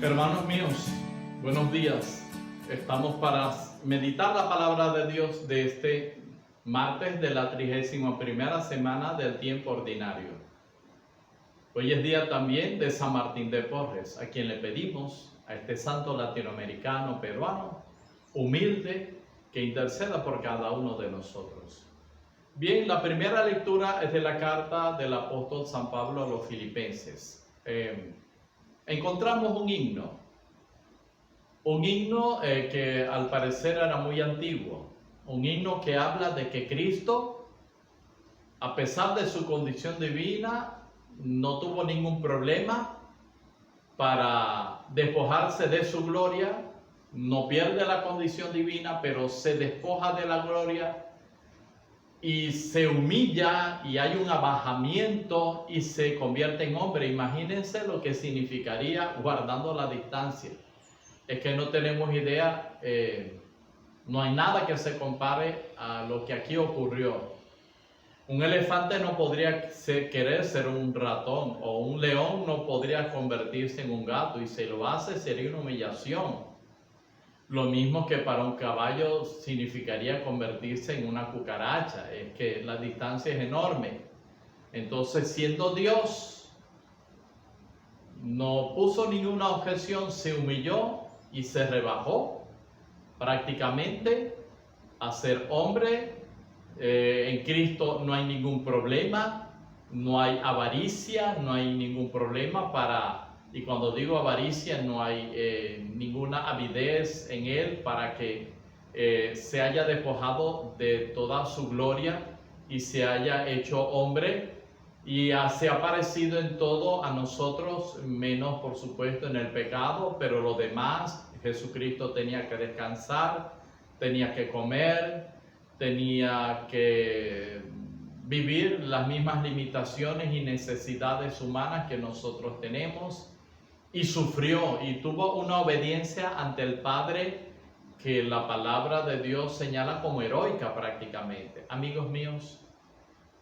Hermanos míos, buenos días. Estamos para meditar la palabra de Dios de este martes de la 31ª semana del tiempo ordinario. Hoy es día también de San Martín de Porres, a quien le pedimos, a este santo latinoamericano peruano, humilde, que interceda por cada uno de nosotros. Bien, la primera lectura es de la carta del apóstol San Pablo a los Filipenses. Encontramos un himno que al parecer era muy antiguo, un himno que habla de que Cristo, a pesar de su condición divina, no tuvo ningún problema para despojarse de su gloria, no pierde la condición divina, pero se despoja de la gloria y se humilla y hay un abajamiento y se convierte en hombre. Imagínense lo que significaría guardando la distancia. Es que no tenemos idea, no hay nada que se compare a lo que aquí ocurrió. Un elefante no podría querer ser un ratón, o un león no podría convertirse en un gato, y si lo hace sería una humillación. Lo mismo que para un caballo significaría convertirse en una cucaracha, es que la distancia es enorme. Entonces, siendo Dios, no puso ninguna objeción, se humilló y se rebajó prácticamente a ser hombre. En Cristo no hay ningún problema, no hay avaricia, no hay ningún problema y cuando digo avaricia, no hay ninguna avidez en Él para que se haya despojado de toda su gloria y se haya hecho hombre y se ha parecido en todo a nosotros, menos por supuesto en el pecado, pero lo demás, Jesucristo tenía que descansar, tenía que comer, tenía que vivir las mismas limitaciones y necesidades humanas que nosotros tenemos, y sufrió y tuvo una obediencia ante el Padre que la palabra de Dios señala como heroica prácticamente. Amigos míos,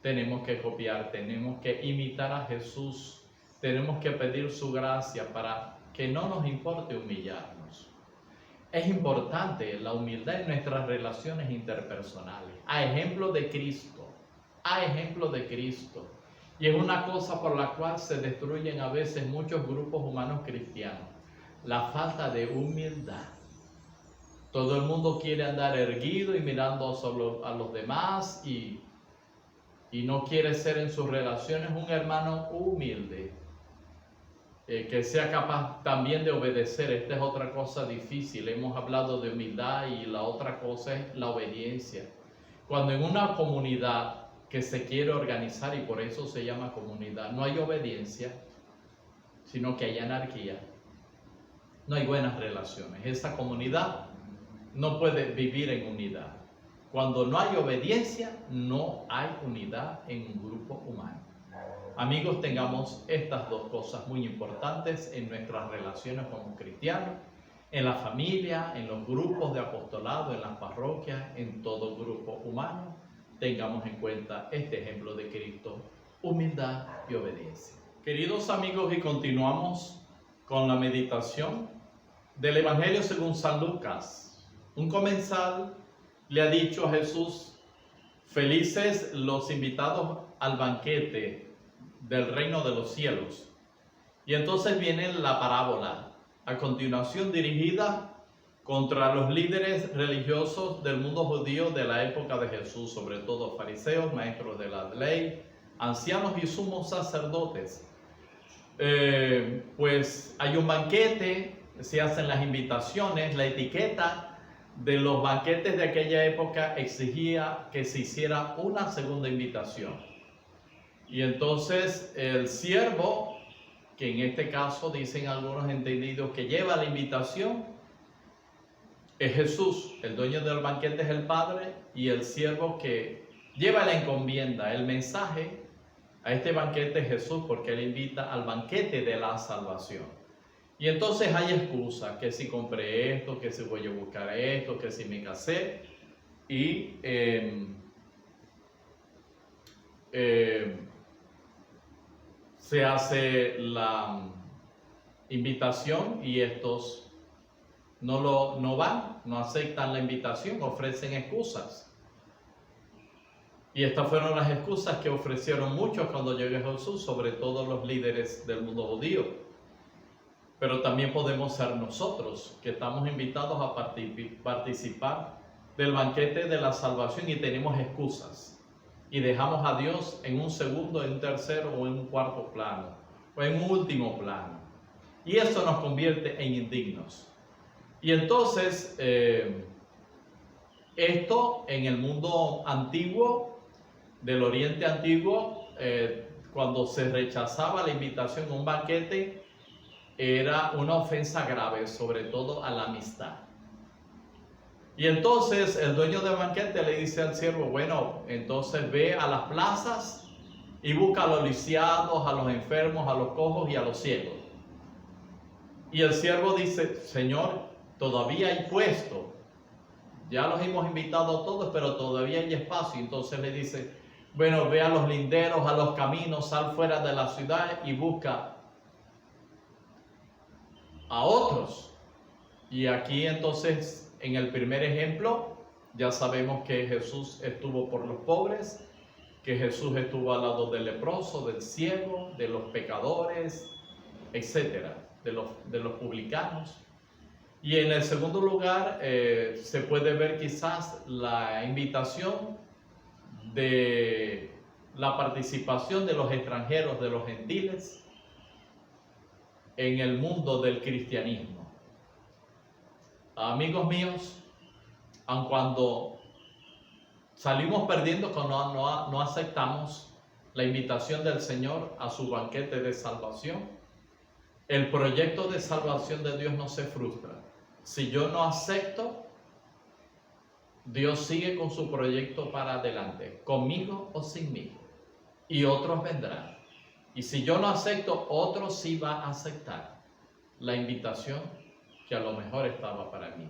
tenemos que copiar, tenemos que imitar a Jesús, tenemos que pedir su gracia para que no nos importe humillarnos. Es importante la humildad en nuestras relaciones interpersonales, a ejemplo de Cristo, Y es una cosa por la cual se destruyen a veces muchos grupos humanos cristianos, la falta de humildad. Todo el mundo quiere andar erguido y mirando solo a los demás y no quiere ser en sus relaciones un hermano humilde. Que sea capaz también de obedecer. Esta es otra cosa difícil. Hemos hablado de humildad y la otra cosa es la obediencia. Cuando en una comunidad que se quiere organizar, y por eso se llama comunidad, no hay obediencia, sino que hay anarquía, no hay buenas relaciones. Esa comunidad no puede vivir en unidad. Cuando no hay obediencia, no hay unidad en un grupo humano. Amigos, tengamos estas dos cosas muy importantes en nuestras relaciones como cristianos, en la familia, en los grupos de apostolado, en las parroquias, en todo grupo humano. Tengamos en cuenta este ejemplo de Cristo, humildad y obediencia. Queridos amigos, y continuamos con la meditación del Evangelio según San Lucas. Un comensal le ha dicho a Jesús: felices los invitados al banquete del reino de los cielos. Y entonces viene la parábola, a continuación dirigida contra los líderes religiosos del mundo judío de la época de Jesús, sobre todo fariseos, maestros de la ley, ancianos y sumos sacerdotes. Pues hay un banquete, se hacen las invitaciones, la etiqueta de los banquetes de aquella época exigía que se hiciera una segunda invitación. Y entonces el siervo, que en este caso dicen algunos entendidos que lleva la invitación, es Jesús. El dueño del banquete es el Padre, y el siervo que lleva la encomienda, el mensaje a este banquete es Jesús, porque Él invita al banquete de la salvación. Y entonces hay excusas, que si compré esto, que si voy a buscar esto, que si me casé, y se hace invitación y estos no van, no aceptan la invitación, ofrecen excusas. Y estas fueron las excusas que ofrecieron muchos cuando llegó Jesús, sobre todo los líderes del mundo judío. Pero también podemos ser nosotros, que estamos invitados a participar del banquete de la salvación y tenemos excusas. Y dejamos a Dios en un segundo, en un tercero o en un cuarto plano, o en un último plano. Y eso nos convierte en indignos. Y entonces, esto en el mundo antiguo, del Oriente Antiguo, cuando se rechazaba la invitación a un banquete, era una ofensa grave, sobre todo a la amistad. Y entonces el dueño del banquete le dice al siervo, bueno, entonces ve a las plazas y busca a los lisiados, a los enfermos, a los cojos y a los ciegos. Y el siervo dice, Señor, todavía hay puesto. Ya los hemos invitado a todos, pero todavía hay espacio. Entonces le dice, bueno, ve a los linderos, a los caminos, sal fuera de la ciudad y busca a otros. Y aquí entonces, en el primer ejemplo, ya sabemos que Jesús estuvo por los pobres, que Jesús estuvo al lado del leproso, del ciego, de los pecadores, etcétera, de los publicanos. Y en el segundo lugar, se puede ver quizás la invitación de la participación de los extranjeros, de los gentiles, en el mundo del cristianismo. Amigos míos, aun cuando salimos perdiendo cuando no aceptamos la invitación del Señor a su banquete de salvación, el proyecto de salvación de Dios no se frustra. Si yo no acepto, Dios sigue con su proyecto para adelante, conmigo o sin mí, y otros vendrán. Y si yo no acepto, otro sí va a aceptar la invitación que a lo mejor estaba para mí.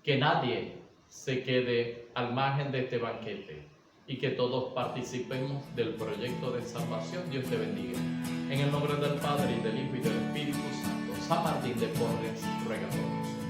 Que nadie se quede al margen de este banquete y que todos participemos del proyecto de salvación. Dios te bendiga. En el nombre del Padre, y del Hijo, y del Espíritu Santo, San Martín de Porres ruega por nosotros.